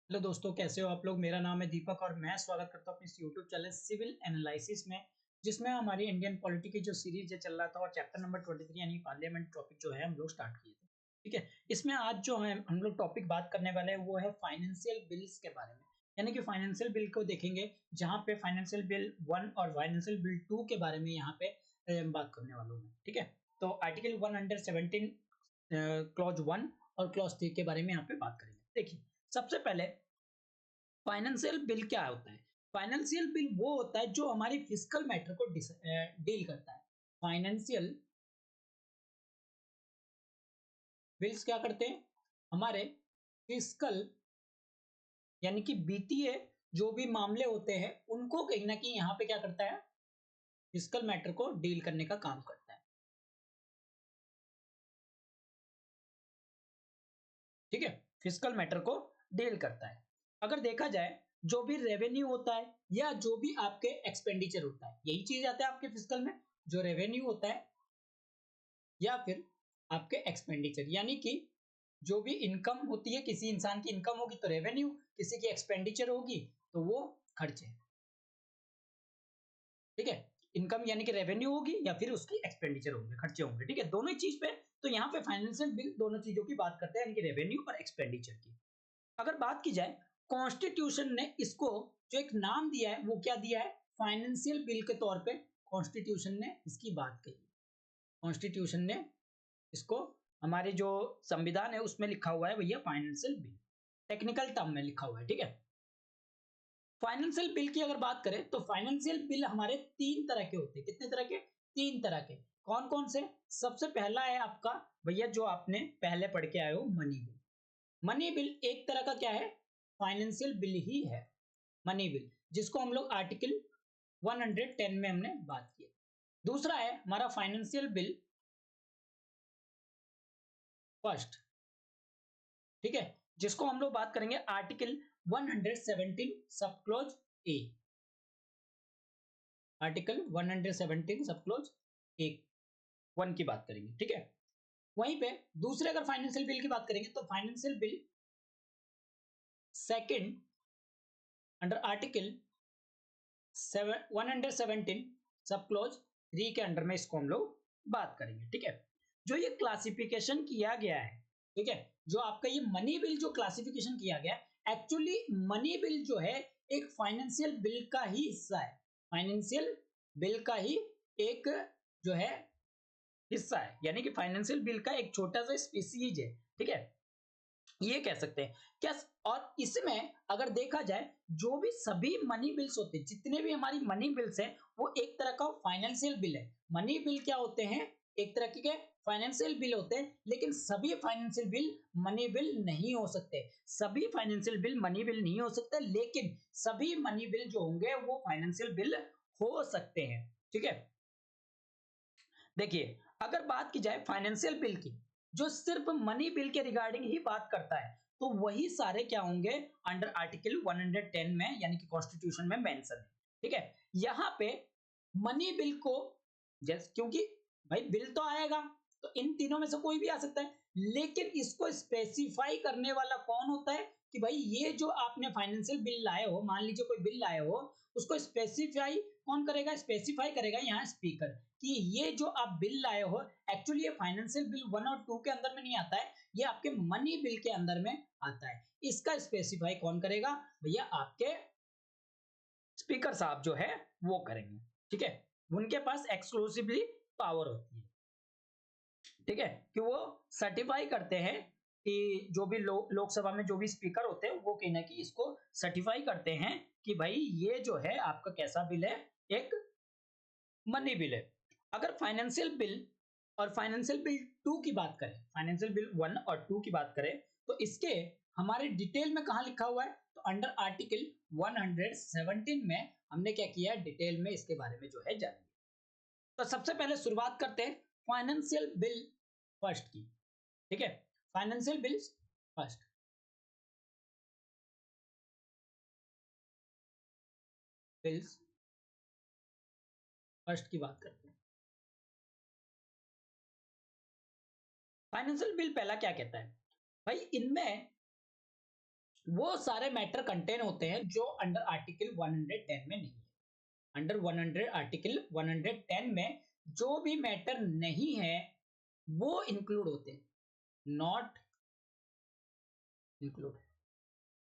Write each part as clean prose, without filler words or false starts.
Hello दोस्तों, कैसे हो आप लोग। मेरा नाम है दीपक और मैं स्वागत करता हूँ अपने इस यूट्यूब चैनल सिविल एनालिसिस में, जिसमें हमारी इंडियन पॉलिटी की जो सीरीज है चल रहा था और चैप्टर नंबर 23 यानी पार्लियामेंट टॉपिक जो है हम लोग स्टार्ट किए थे। ठीक है, इसमें आज जो है हम लोग टॉपिक बात करने वाले हैं वो है फाइनेंशियल बिल्स के बारे में। यानी कि फाइनेंशियल बिल को देखेंगे, जहाँ पे फाइनेंशियल बिल 1 और फाइनेंशियल बिल 2 के बारे में यहाँ पे बात करने वाला हूँ मैं। ठीक है, तो आर्टिकल 117 क्लॉज 1 और क्लॉज 3 के बारे में यहाँ पे बात करेंगे। देखिए, सबसे पहले फाइनेंशियल बिल क्या होता है। फाइनेंशियल बिल वो होता है जो हमारी फिजिकल मैटर को डील करता है। फाइनेंशियल बिल्स क्या करते हैं, हमारे फिजिकल यानी कि वित्तीय जो भी मामले होते हैं उनको कहीं ना कहीं यहाँ पे क्या करता है, फिजिकल मैटर को डील करने का काम करता है। ठीक है, फिजिकल मैटर को डील करता है। अगर देखा जाए, जो भी रेवेन्यू होता है या जो भी आपके एक्सपेंडिचर होता है, यही चीज आते हैं आपके फिजिकल में। जो रेवेन्यू होता है या फिर आपके एक्सपेंडिचर, यानी कि जो भी इनकम होती है, किसी इंसान की इनकम होगी तो रेवेन्यू, किसी की एक्सपेंडिचर होगी तो वो खर्चे। ठीक है, इनकम यानी कि रेवेन्यू होगी या फिर उसकी एक्सपेंडिचर होंगे, खर्चे होंगे। ठीक है, दोनों ही चीज पे। तो यहाँ पे फाइनेंशियल बिल दोनों चीजों की बात करते हैं, यानी कि रेवेन्यू और एक्सपेंडिचर की। अगर बात की जाए, कॉन्स्टिट्यूशन ने इसको जो एक नाम दिया है वो क्या दिया है, फाइनेंशियल बिल के तौर पे कॉन्स्टिट्यूशन ने इसकी बात कही। कॉन्स्टिट्यूशन ने इसको, हमारे जो संविधान है उसमें लिखा हुआ है भैया फाइनेंशियल बिल, टेक्निकल टर्म में लिखा हुआ है। ठीक है, फाइनेंशियल बिल की अगर बात करें तो फाइनेंशियल बिल हमारे तीन तरह के होते हैं। कितने तरह के, तीन तरह के। कौन कौन से, सबसे पहला है आपका भैया जो आपने पहले पढ़ के आए हो, मनी बिल। मनी बिल एक तरह का क्या है, फाइनेंशियल बिल ही है, मनी बिल, जिसको हम लोग आर्टिकल 110 में हमने बात की। दूसरा है हमारा फाइनेंशियल बिल फर्स्ट। ठीक है, जिसको हम लोग बात करेंगे आर्टिकल 117 सब क्लोज ए। आर्टिकल 117 सब क्लोज ए 1 की बात करेंगे। ठीक है, वहीं पे दूसरे अगर फाइनेंशियल बिल की बात करेंगे तो financial bill second under article 117 सब क्लोज 3 के अंडर में इसको हम लोग बात करेंगे। ठीक है, जो ये क्लासिफिकेशन किया गया है, ठीक है, जो आपका ये मनी बिल जो क्लासिफिकेशन किया गया है, एक्चुअली मनी बिल जो है एक फाइनेंशियल बिल का ही हिस्सा है। फाइनेंशियल बिल का ही एक जो है हिस्सा है, यानी कि फाइनेंशियल बिल का एक छोटा सा स्पीसीज है। ठीक है, ये कह सकते हैं क्या। और इसमें अगर देखा जाए, जो भी सभी मनी बिल्स होते हैं, जितने भी हमारी मनी बिल्स हैं, वो एक तरह का फाइनेंशियल बिल है। मनी बिल क्या होते हैं, एक तरह के फाइनेंशियल बिल होते हैं, लेकिन सभी फाइनेंशियल बिल मनी बिल नहीं हो सकते। सभी फाइनेंशियल बिल मनी बिल नहीं हो सकते, लेकिन सभी मनी बिल जो होंगे वो फाइनेंशियल बिल हो सकते हैं। ठीक है, देखिए, अगर बात की जाए फाइनेंशियल बिल की, जो सिर्फ मनी बिल के रिगार्डिंग ही बात करता है, तो वही सारे क्या होंगे, अंडर आर्टिकल 110 में, यानी कि कॉन्स्टिट्यूशन में मेंशन है। ठीक है, यहां पे मनी बिल को जैसे, क्योंकि भाई बिल तो आएगा तो इन तीनों में से कोई भी आ सकता है, लेकिन इसको स्पेसिफाई करने वाला कौन होता है, कि भाई ये जो आपने फाइनेंशियल बिल लाए हो, मान लीजिए कोई बिल लाए हो, उसको स्पेसिफाई कौन करेगा, स्पेसिफाई करेगा यहाँ स्पीकर, कि ये जो आप बिल लाए हो, एक्चुअली ये फाइनेंशियल बिल 1 और 2 के अंदर में नहीं आता है, ये आपके मनी बिल के अंदर में आता है। इसका स्पेसिफाई कौन करेगा, भैया आपके स्पीकर साहब जो है वो करेंगे। ठीक है, उनके पास एक्सक्लूसिवली पावर होती है। ठीक है, कि वो सर्टिफाई करते हैं कि जो भी लोकसभा में जो भी स्पीकर होते हैं वो कहीं ना कहीं इसको सर्टिफाई करते हैं कि भाई ये जो है आपका कैसा बिल है, एक मनी बिल है। अगर फाइनेंशियल बिल और फाइनेंशियल बिल 2 की बात करें, फाइनेंशियल बिल 1 और 2 की बात करें, तो इसके हमारे डिटेल में कहा लिखा हुआ है, तो अंडर आर्टिकल 117 में हमने क्या किया है, डिटेल में इसके बारे में जो है जानेंगे। तो सबसे पहले शुरुआत करते हैं फाइनेंशियल बिल फर्स्ट की। ठीक है, financial bill first, bills first की बात करते हैं। फाइनेंशियल बिल पहला क्या कहता है भाई, इनमें वो सारे मैटर कंटेन होते हैं जो अंडर आर्टिकल 110 में नहीं है। अंडर 100 आर्टिकल 110 में जो भी मैटर नहीं है वो इंक्लूड होते हैं, नॉट इंक्लूड।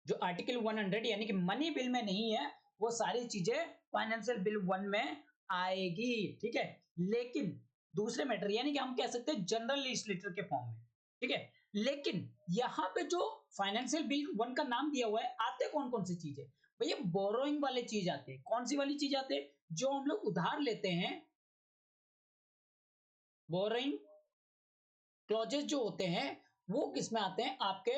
जो आर्टिकल 100 यानी कि मनी बिल में नहीं है वो सारी चीजें फाइनेंशियल बिल 1 में आएगी, ठीक है। लेकिन दूसरे मैटर यानी कि हम कह सकते हैं जनरल लेजिस्लेटर के फॉर्म में, ठीक है। लेकिन यहाँ पे जो फाइनेंशियल बिल 1 का नाम दिया हुआ है, आते कौन कौन सी चीजें भैया? बोरोइंग वाले चीज आते हैं। कौन सी वाली चीज आते हैं? जो हम लोग उधार लेते हैं, बोरोइंग क्लॉजेस जो होते हैं वो किस में आते हैं? आपके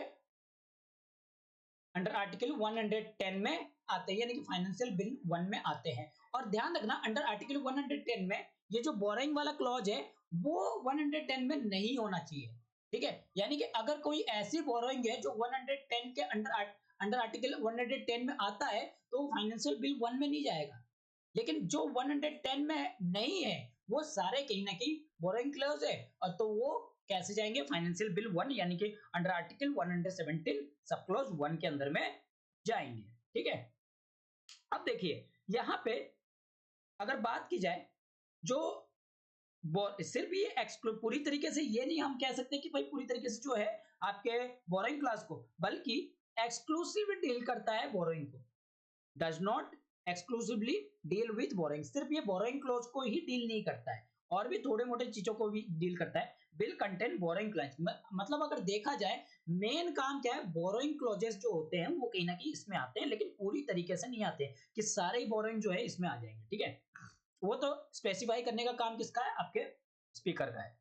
अंडर आर्टिकल 110 में आते हैं, यानी कि फाइनेंशियल बिल 1 में आते हैं। और ध्यान रखना अंडर आर्टिकल 110 में ये जो बोरोइंग वाला क्लॉज है वो 110 में नहीं होना चाहिए, ठीक है। यानी कि अगर कोई ऐसी बोरोइंग है जो 110 के अंडर आर्टिकल 110 में आता है तो फाइनेंशियल बिल 1 में नहीं जाएगा। लेकिन जो 110 में नहीं है वो सारे कहीं ना कहीं बोरोइंग क्लॉज है, और तो वो कैसे जाएंगे? फाइनेंशियल बिल 1 यानी कि अंडर आर्टिकल 117 सब क्लॉज 1 के अंदर में जाएंगे, ठीक है। अब देखिए यहां पे अगर बात की जाए, जो सिर्फ ये एक्सक्लूड पूरी तरीके से ये नहीं हम कह सकते कि भाई पूरी तरीके से जो है आपके बोरोइंग क्लास को, बल्कि एक्सक्लूसिव डील करता है बोरोइंग को, does not exclusively deal with borrowing. सिर्फ ये बोरोइंग क्लॉज को ही डील नहीं करता है, और भी थोड़े मोटे चीजों को भी डील करता है। बिल कंटेन बोरोइंग क्लॉज मतलब अगर देखा जाए मेन काम क्या है, बोरोइंग क्लॉजेस जो होते हैं वो कहीं ना कहीं इसमें आते हैं, लेकिन पूरी तरीके से नहीं आते कि सारे ही बोरोइंग जो है इसमें आ जाएंगे, ठीक है। वो तो स्पेसिफाई करने का काम किसका है? आपके स्पीकर का है।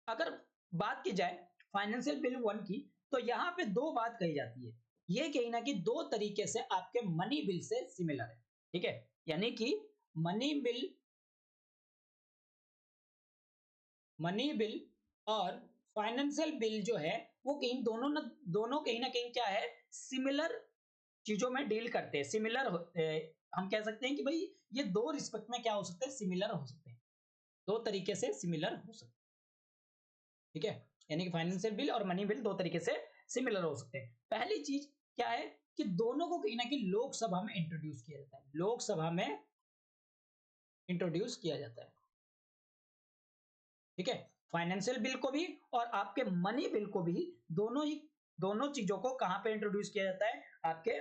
अगर बात की जाए फाइनेंशियल बिल 1 की, तो यहां पे दो बात कही जाती है। ये कहीं ना कहीं दो तरीके से आपके मनी बिल से सिमिलर है, ठीक है। यानी कि मनी बिल और फाइनेंशियल बिल जो है वो कहीं दोनों कहीं ना कहीं क्या है? सिमिलर चीजों में डील करते हैं। सिमिलर हम कह सकते हैं कि भाई ये दो रिस्पेक्ट में क्या हो सकते हैं? सिमिलर हो सकते हैं, दो तरीके से सिमिलर हो सकते हैं, ठीक है। यानी कि फाइनेंशियल बिल और मनी बिल दो तरीके से सिमिलर हो सकते हैं। पहली चीज क्या है कि दोनों को कहीं ना कहीं लोकसभा में इंट्रोड्यूस किया जाता है, लोकसभा में इंट्रोड्यूस किया जाता है, ठीक है। फाइनेंशियल बिल को भी और आपके मनी बिल को भी, दोनों चीजों को कहां पे इंट्रोड्यूस किया जाता है? आपके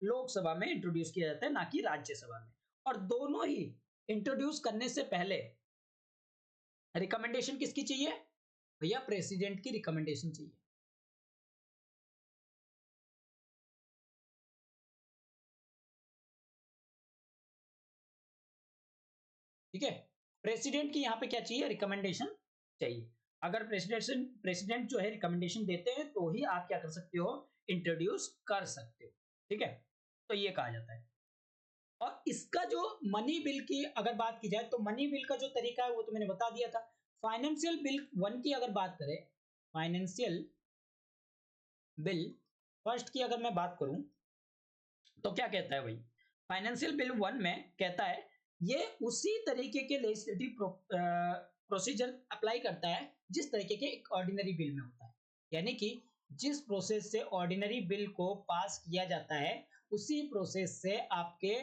लोकसभा में इंट्रोड्यूस किया जाता है, ना कि राज्यसभा में। और दोनों ही इंट्रोड्यूस करने से पहले रिकमेंडेशन किसकी चाहिए भैया? प्रेसिडेंट की रिकमेंडेशन चाहिए, ठीक है। प्रेसिडेंट की यहाँ पे क्या चाहिए? रिकमेंडेशन चाहिए। अगर प्रेसिडेंट जो है रिकमेंडेशन देते हैं तो ही आप क्या कर सकते हो? इंट्रोड्यूस कर सकते हो, ठीक है। तो ये कहा जाता है। और इसका जो मनी बिल की अगर बात की जाए तो मनी बिल का जो तरीका है वो तो मैंने बता दिया था। फाइनेंशियल बिल 1 की अगर बात करें, फाइनेंशियल बिल फर्स्ट की अगर मैं बात करूं तो क्या कहता है भाई? फाइनेंशियल बिल 1 में कहता है ये उसी तरीके के लेजिस्लेटिव प्रोसीजर अप्लाई करता है जिस तरीके के एक ऑर्डिनरी बिल में होता है। यानी कि जिस प्रोसेस से ऑर्डिनरी बिल को पास किया जाता है उसी प्रोसेस से आपके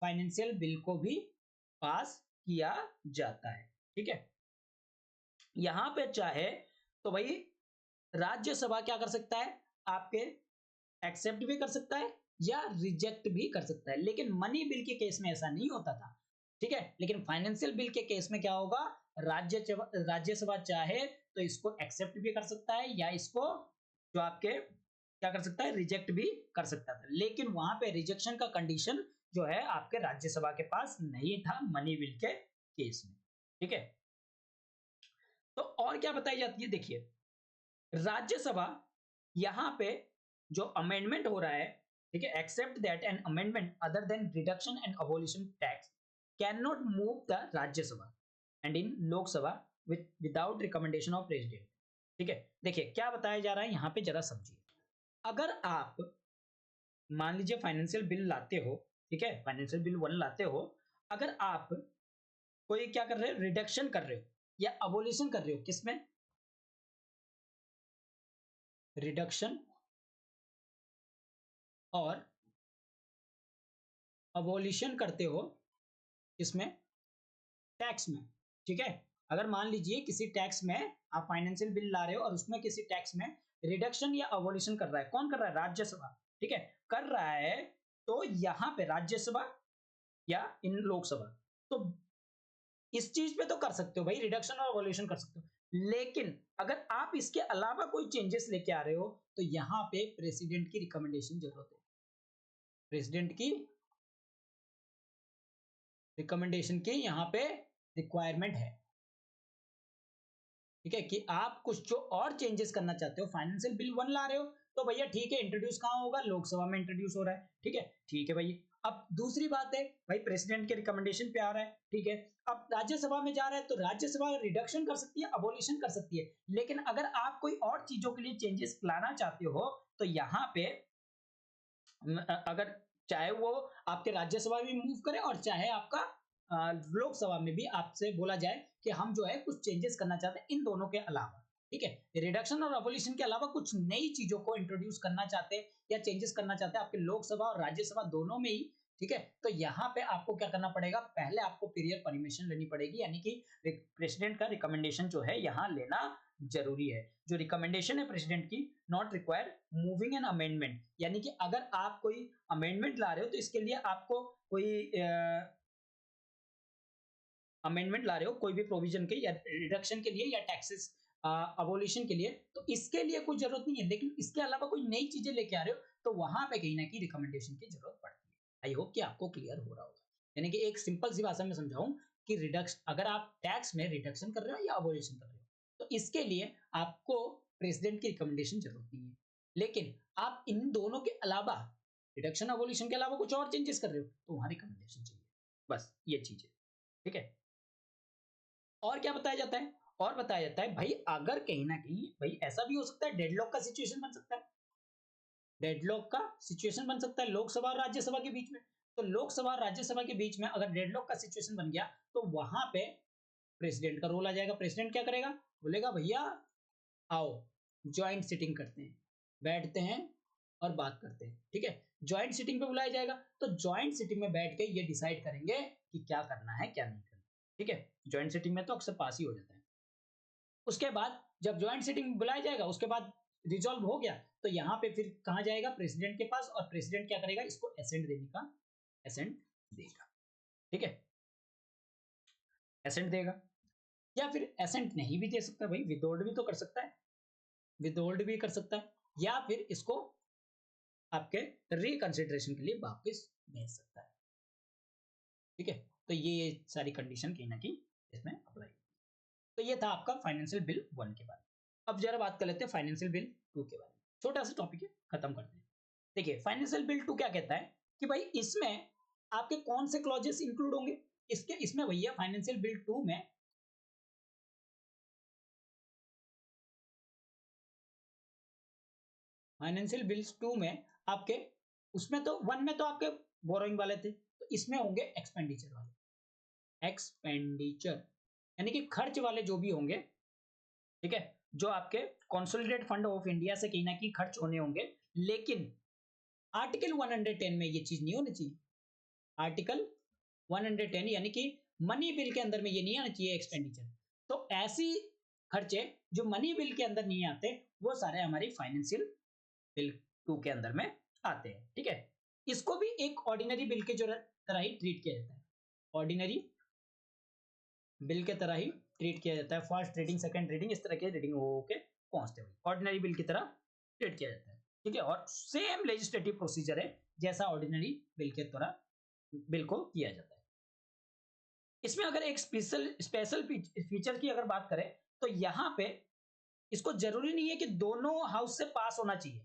फाइनेंशियल बिल को भी पास किया जाता है, ठीक है। यहां पे चाहे तो भाई राज्यसभा क्या कर सकता है? आपके एक्सेप्ट भी कर सकता है या रिजेक्ट भी कर सकता है, लेकिन मनी बिल के केस में ऐसा नहीं होता था, ठीक है। लेकिन फाइनेंशियल बिल के केस में क्या होगा? राज्यसभा चाहे तो इसको एक्सेप्ट भी कर सकता है या इसको जो आपके क्या कर सकता है? रिजेक्ट भी कर सकता था। लेकिन वहां पे रिजेक्शन का कंडीशन जो है आपके राज्यसभा के पास नहीं था मनी बिल के केस में, ठीक है। तो और क्या बताई जाती है? देखिए राज्यसभा यहां पे जो अमेंडमेंट हो रहा है, ठीक है, except that an amendment other than reduction and abolition tax can not move the Rajya Sabha and in Lok Sabha without recommendation of president, ठीक है। देखिए क्या बताया जा रहा है यहां पे, जरा समझिए। अगर आप मान लीजिए फाइनेंशियल बिल लाते हो, ठीक है, फाइनेंशियल बिल 1 लाते हो, अगर आप कोई क्या कर रहे हो? रिडक्शन कर रहे हो या अबोलिशन कर रहे हो, किसमें? रिडक्शन और अबॉलिशन करते हो इसमें टैक्स में, ठीक है। अगर मान लीजिए किसी टैक्स में आप फाइनेंशियल बिल ला रहे हो और उसमें किसी टैक्स में रिडक्शन या अबॉलिशन कर रहा है, कौन कर रहा है? राज्यसभा, ठीक है, कर रहा है। तो यहां पे राज्यसभा या इन लोकसभा, तो इस चीज पे तो कर सकते हो भाई, रिडक्शन और अबॉलिशन कर सकते हो। लेकिन अगर आप इसके अलावा कोई चेंजेस लेके आ रहे हो तो यहां पे प्रेसिडेंट की रिकमेंडेशन जरूरत है। प्रेसिडेंट की रिकमेंडेशन की यहां पे रिक्वायरमेंट है, ठीक है। कि आप कुछ जो और चेंजेस करना चाहते हो, फाइनेंशियल बिल 1 ला रहे हो तो भैया ठीक है, इंट्रोड्यूस कहां होगा? लोकसभा में इंट्रोड्यूस हो रहा है, ठीक है, ठीक है भैया। अब दूसरी बात है भाई, प्रेसिडेंट के रिकमेंडेशन पे आ रहा है, ठीक है। अब राज्यसभा में जा रहा है तो राज्यसभा रिडक्शन कर सकती है, अबोलिशन कर सकती है। लेकिन अगर आप कोई और चीजों के लिए चेंजेस लाना चाहते हो तो यहाँ पे अगर चाहे वो आपके राज्यसभा में मूव करे और चाहे आपका लोकसभा में भी आपसे बोला जाए कि हम जो है कुछ चेंजेस करना चाहते हैं इन दोनों के अलावा, ठीक है। रिडक्शन और अबोलिशन के अलावा कुछ नई चीजों को इंट्रोड्यूस करना चाहते हैं या चेंजेस करना चाहते हैं आपके लोकसभा और राज्यसभा दोनों में ही, ठीक है। तो यहाँ पे आपको क्या करना पड़ेगा? पहले आपको पीरियड परमिशन लेनी पड़ेगी, यानी कि प्रेसिडेंट का रिकमेंडेशन जो है यहाँ लेना जरूरी है। जो रिकमेंडेशन है प्रेसिडेंट की, not require moving an amendment, यानी कि अगर आप कोई अमेंडमेंट ला रहे हो तो इसके लिए आपको कोई अमेंडमेंट ला रहे हो कोई भी प्रोविजन के या रिडक्शन के लिए या टैक्सेस अबोलिशन के लिए, तो इसके लिए कोई जरूरत नहीं है। लेकिन इसके अलावा कोई नई चीजें लेके आ रहे हो तो वहां पे कहीं ना कहीं रिकमेंडेशन की जरूरत पड़ती है। आई होप कि आपको क्लियर हो रहा होगा। यानी कि एक सिंपल सी भाषा में समझाऊं कि रिडक्शन, अगर आप टैक्स में रिडक्शन कर रहे हो या अबोलिशन कर रहे हो तो इसके लिए आपको प्रेसिडेंट की रिकमेंडेशन जरूरत नहीं है। लेकिन आप इन दोनों के अलावा, रिडक्शन अबोलिशन के अलावा कुछ और चेंजेस कर रहे हो तो वहां रिकमेंडेशन चाहिए। बस ये चीज है, ठीक है। और क्या बताया जाता है? और बताया जाता है भाई, अगर कहीं ना कहीं भाई ऐसा भी हो सकता है, डेडलॉक का सिचुएशन बन सकता है। डेडलॉक का सिचुएशन बन सकता है लोकसभा और राज्यसभा के बीच में। तो लोकसभा और राज्यसभा के बीच में अगर डेडलॉक का सिचुएशन बन गया तो वहां पे प्रेसिडेंट का रोल आ जाएगा। प्रेसिडेंट क्या करेगा? बोलेगा भैया आओ ज्वाइंट सिटिंग करते हैं, बैठते हैं और बात करते हैं, ठीक है। ज्वाइंट सिटिंग पे बुलाया जाएगा तो ज्वाइंट सिटिंग में बैठ के ये डिसाइड करेंगे कि क्या करना है क्या नहीं करना, ठीक है। ज्वाइंट सिटिंग में तो अक्सर पास ही हो जाता है। उसके बाद जब ज्वाइंट सिटिंग बुलाया जाएगा उसके बाद रिजॉल्व हो गया तो यहाँ पे फिर कहा जाएगा? प्रेसिडेंट के पास, और प्रेसिडेंट क्या करेगा? इसको एसेंट देने का, एसेंट देगा, ठीक है, एसेंट देगा। या फिर एसेंट नहीं भी दे सकता भाई, विदहोल्ड भी तो कर सकता है, विदहोल्ड भी कर सकता है, या फिर इसको आपके रिकंसिडरेशन के लिए वापस भेज सकता है, ठीक है। तो ये सारी कंडीशन कहीं ना कहीं इसमें अप्लाई। तो ये था आपका फाइनेंशियल बिल 1 के बारे में। अब जरा बात कर लेते हैं फाइनेंशियल बिल 2 के बारे में। छोटा सा टॉपिक है, खत्म करते हैं। देखिए फाइनेंशियल बिल 2 क्या कहता है कि भाई इसमें आपके कौन से क्लॉजेस इंक्लूड होंगे? इसमें भैया फाइनेंशियल बिल 2 में फाइनेंशियल बिल्स 2 में आपके, उसमें तो 1 में तो आपके बोरोइंग वाले थे, तो इसमें होंगे एक्सपेंडिचर वाले। एक्सपेंडिचर यानी कि खर्च वाले जो भी होंगे, ठीक है, जो आपके कंसोलिडेटेड फंड ऑफ इंडिया से कहीं ना कहीं खर्च होने होंगे। लेकिन आर्टिकल 110 में ये चीज नहीं होनी चाहिए। आर्टिकल 110 यानी कि मनी बिल के अंदर में ये नहीं आना चाहिए एक्सपेंडिचर। तो ऐसी खर्चे जो मनी बिल के अंदर नहीं आते वो सारे हमारी फाइनेंशियल बिल 2 के अंदर में आते हैं, ठीक है। इसको भी एक ऑर्डिनरी बिल के जो तरह ही ट्रीट किया जाता है, ऑर्डिनरी बिल के तरह ही ट्रीट किया जाता है। फर्स्ट रीडिंग, सेकंड रीडिंग, इस तरह के रीडिंग होके पहुंचते हुए ऑर्डिनरी बिल की तरह ट्रीट किया जाता है, ठीक है। और सेम लेजिस्लेटिव प्रोसीजर है जैसा ऑर्डिनरी बिल के तरह बिल को किया जाता है। इसमें अगर एक स्पेशल फीचर की अगर बात करें तो यहाँ पे इसको जरूरी नहीं है कि दोनों हाउस से पास होना चाहिए,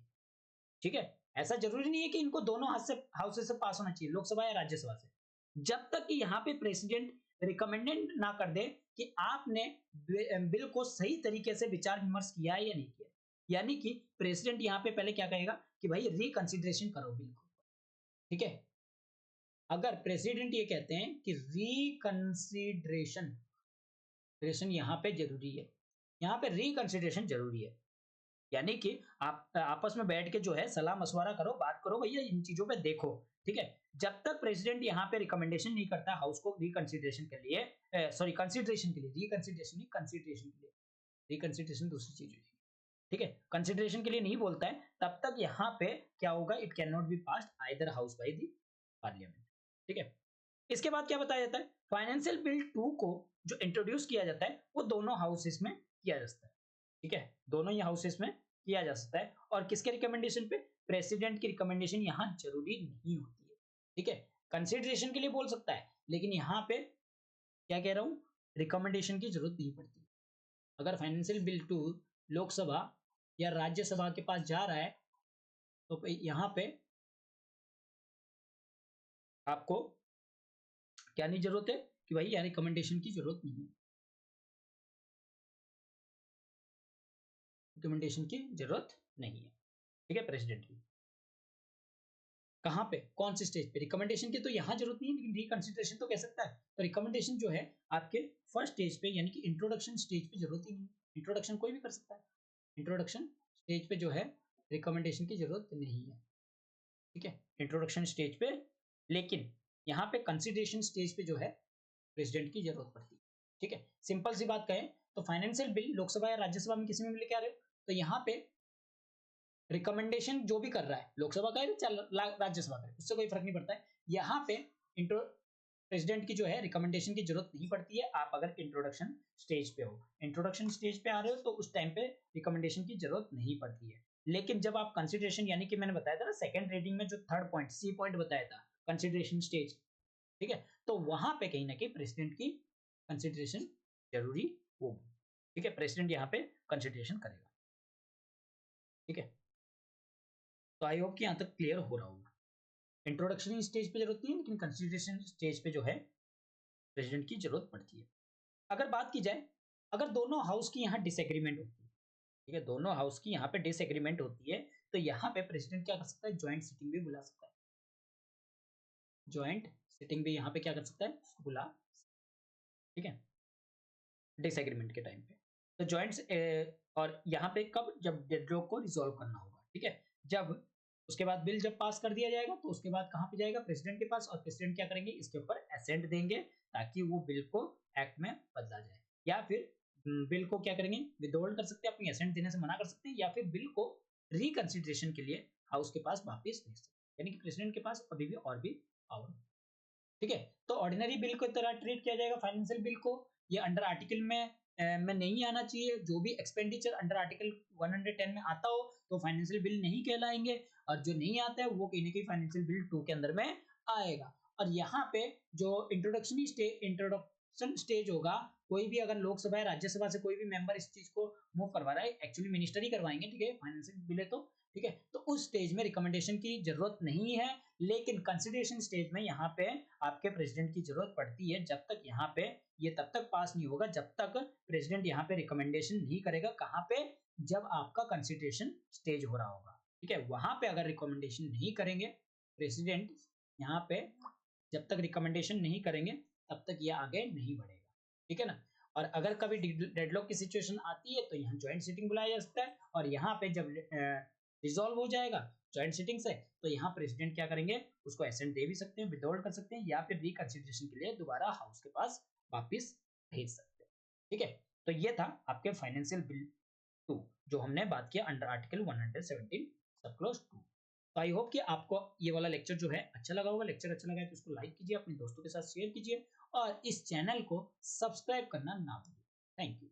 ठीक है। ऐसा जरूरी नहीं है कि इनको दोनों हाउस से पास होना चाहिए, लोकसभा या राज्यसभा से, जब तक कि यहाँ पे प्रेसिडेंट रिकमेंडेड ना कर दे कि आपने बिल को सही तरीके से विचार विमर्श किया है या नहीं किया। यानी कि प्रेसिडेंट यहाँ पे पहले क्या कहेगा कि भाई रिकंसिडरेशन करो बिल को, ठीक है। अगर प्रेसिडेंट ये कहते हैं कि रिकंसिडरेशन यहाँ पे जरूरी है, यहाँ पे रिकंसिडरेशन जरूरी है, यानी कि आप आपस में बैठ के जो है सलाह मशवरा करो, बात करो, भैया इन चीजों पे देखो, ठीक है। जब तक प्रेसिडेंट यहाँ पे रिकमेंडेशन नहीं करता हाउस को रिकंसिडरेशन के लिए, सॉरी कंसिडरेशन के लिए, रिकंसिडरेशन नहीं कंसिडरेशन के लिए, रिकंसिडरेशन दूसरी चीज है, ठीक है। कंसिडरेशन के लिए नहीं बोलता है, तब तक यहाँ पे क्या होगा, it can not be passed either house by the parliament, ठीक है। इसके बाद क्या बताया जाता है, फाइनेंशियल बिल 2 को जो इंट्रोड्यूस किया जाता है वो दोनों हाउसेस में किया जा सकता है, ठीक है, दोनों ही हाउसेस में किया जा सकता है। और किसके रिकमेंडेशन पे, प्रेसिडेंट की रिकमेंडेशन यहाँ जरूरी नहीं होती है, ठीक है। कंसिडरेशन के लिए बोल सकता है, लेकिन यहाँ पे क्या कह रहा हूँ, रिकमेंडेशन की जरूरत नहीं पड़ती। अगर फाइनेंशियल बिल 2 लोकसभा या राज्यसभा के पास जा रहा है तो यहाँ पे आपको क्या नहीं जरूरत है कि भाई यहाँ रिकमेंडेशन की जरूरत नहीं है, रिकमेंडेशन की जरूरत नहीं है, ठीक है। प्रेसिडेंट की कहाँ पे, कौन सी स्टेज पे, रिकमेंडेशन की तो यहाँ जरूरत नहीं है, लेकिन रिकंसिडरेशन तो कह सकता है। तो रिकमेंडेशन जो है आपके फर्स्ट स्टेज पे यानी कि इंट्रोडक्शन स्टेज पे जरूरत ही नहीं है, इंट्रोडक्शन कोई भी कर सकता है, इंट्रोडक्शन स्टेज पे जो है रिकमेंडेशन की जरूरत नहीं है, ठीक है, इंट्रोडक्शन स्टेज पे। लेकिन यहाँ पे कंसिडरेशन स्टेज पे जो है प्रेसिडेंट की जरूरत पड़ती है, ठीक है। सिंपल सी बात कहें तो फाइनेंशियल बिल लोकसभा या राज्यसभा में किसी में भी लेके आ रहे हो तो यहाँ पे रिकमेंडेशन जो भी कर रहा है, लोकसभा का है राज्यसभा का है, उससे कोई फर्क नहीं पड़ता है। यहाँ पे इंट्रो प्रेसिडेंट की जो है रिकमेंडेशन की जरूरत नहीं पड़ती है, आप अगर इंट्रोडक्शन स्टेज पे हो, इंट्रोडक्शन स्टेज पे आ रहे हो तो उस टाइम पे रिकमेंडेशन की जरूरत नहीं पड़ती है। लेकिन जब आप कंसिडरेशन यानी कि मैंने बताया था ना सेकंड रीडिंग में जो थर्ड पॉइंट सी पॉइंट बताया था कंसिडरेशन स्टेज, ठीक है, तो वहां पे कहीं ना कहीं प्रेसिडेंट की कंसिडरेशन जरूरी होगी, ठीक है, प्रेसिडेंट यहाँ पे कंसिडरेशन करेगा, ठीक है। तो आई होप कि यहाँ तक क्लियर हो रहा होगा। इंट्रोडक्शन स्टेज पे जरूरत नहीं है, लेकिन कंसिडरेशन स्टेज पे जो है प्रेसिडेंट की जरूरत पड़ती है। अगर बात की जाए, अगर दोनों हाउस की यहाँ डिसएग्रीमेंट होती है, ठीक है, दोनों हाउस की यहाँ पे डिसएग्रीमेंट होती है तो यहाँ पे प्रेसिडेंट क्या कर सकता है, ज्वाइंट सिटिंग भी बुला सकता है, ज्वाइंट सिटिंग भी यहाँ पे क्या कर सकता है, बुला, ठीक है, डिसएग्रीमेंट के टाइम पे। तो ज्वाइंट और यहाँ पे कब, जब डेडलॉक को रिजॉल्व करना होगा, ठीक है, जब उसके बाद बिल जब पास कर दिया जाएगा तो उसके बाद कहाँ पे जाएगा, प्रेसिडेंट के पास, और प्रेसिडेंट क्या करेंगे, इसके ऊपर एसेंट देंगे ताकि वो बिल को एक्ट में बदला जाए, या फिर बिल को क्या करेंगे, विदहोल्ड कर सकते हैं, अपनी एसेंट देने से मना कर सकते हैं, या फिर बिल को रिकंसिडरेशन के लिए हाउस के पास वापिस भेज सकते हैं, यानी कि प्रेसिडेंट के पास अभी भी और भी पावर, ठीक है। तो ऑर्डिनरी बिल को तरह ट्रीट किया जाएगा फाइनेंशियल बिल को, ये अंडर आर्टिकल में नहीं आना चाहिए, जो भी एक्सपेंडिचर अंडर आर्टिकल 110 में आता हो तो फाइनेंशियल बिल नहीं कहलाएंगे, और जो नहीं आता है वो कहीं ना कहीं फाइनेंशियल बिल 2 के अंदर में आएगा। और यहाँ पे जो इंट्रोडक्शन स्टेज होगा, कोई भी अगर लोकसभा या राज्यसभा से कोई भी मेंबर इस चीज को मूव करवा रहा है, एक्चुअली मिनिस्टर ही करवाएंगे, ठीक है, फाइनेंशियल बिल है तो, ठीक है, तो उस स्टेज में रिकमेंडेशन की जरूरत नहीं है, लेकिन कंसिडरेशन स्टेज में यहाँ पे आपके प्रेसिडेंट की जरूरत पड़ती है, जब तक यहाँ पे ये तब तक पास नहीं होगा जब तक प्रेसिडेंट यहाँ पे रिकमेंडेशन नहीं करेगा, कहाँ पे, जब आपका कंसिडरेशन स्टेज हो रहा होगा, ठीक है, वहां पे अगर रिकमेंडेशन नहीं करेंगे प्रेसिडेंट, यहाँ पे जब तक रिकमेंडेशन नहीं करेंगे तब तक ये आगे नहीं बढ़ेगा, ठीक है ना। और अगर कभी डेडलॉक की सिचुएशन आती है तो यहाँ ज्वाइंट सिटिंग बुलाया जा सकता है, और यहाँ पे जब रिजॉल्व हो जाएगा ज्वाइंट सिटिंग से तो यहाँ प्रेसिडेंट क्या करेंगे, उसको एसेंट दे भी सकते हैं, विदहोल्ड कर सकते हैं, या फिर रिकंसिडरेशन के लिए दोबारा हाउस के पास वापिस भेज सकते हैं, ठीक है। तो ये था आपके फाइनेंशियल बिल 2 जो हमने बात किया अंडर आर्टिकल 117 सब क्लॉज 2। तो आई होप कि आपको ये वाला लेक्चर जो है अच्छा लगा होगा, लेक्चर अच्छा लगा है तो इसको लाइक कीजिए, अपने दोस्तों के साथ शेयर कीजिए, और इस चैनल को सब्सक्राइब करना ना भूलिए। Thank you.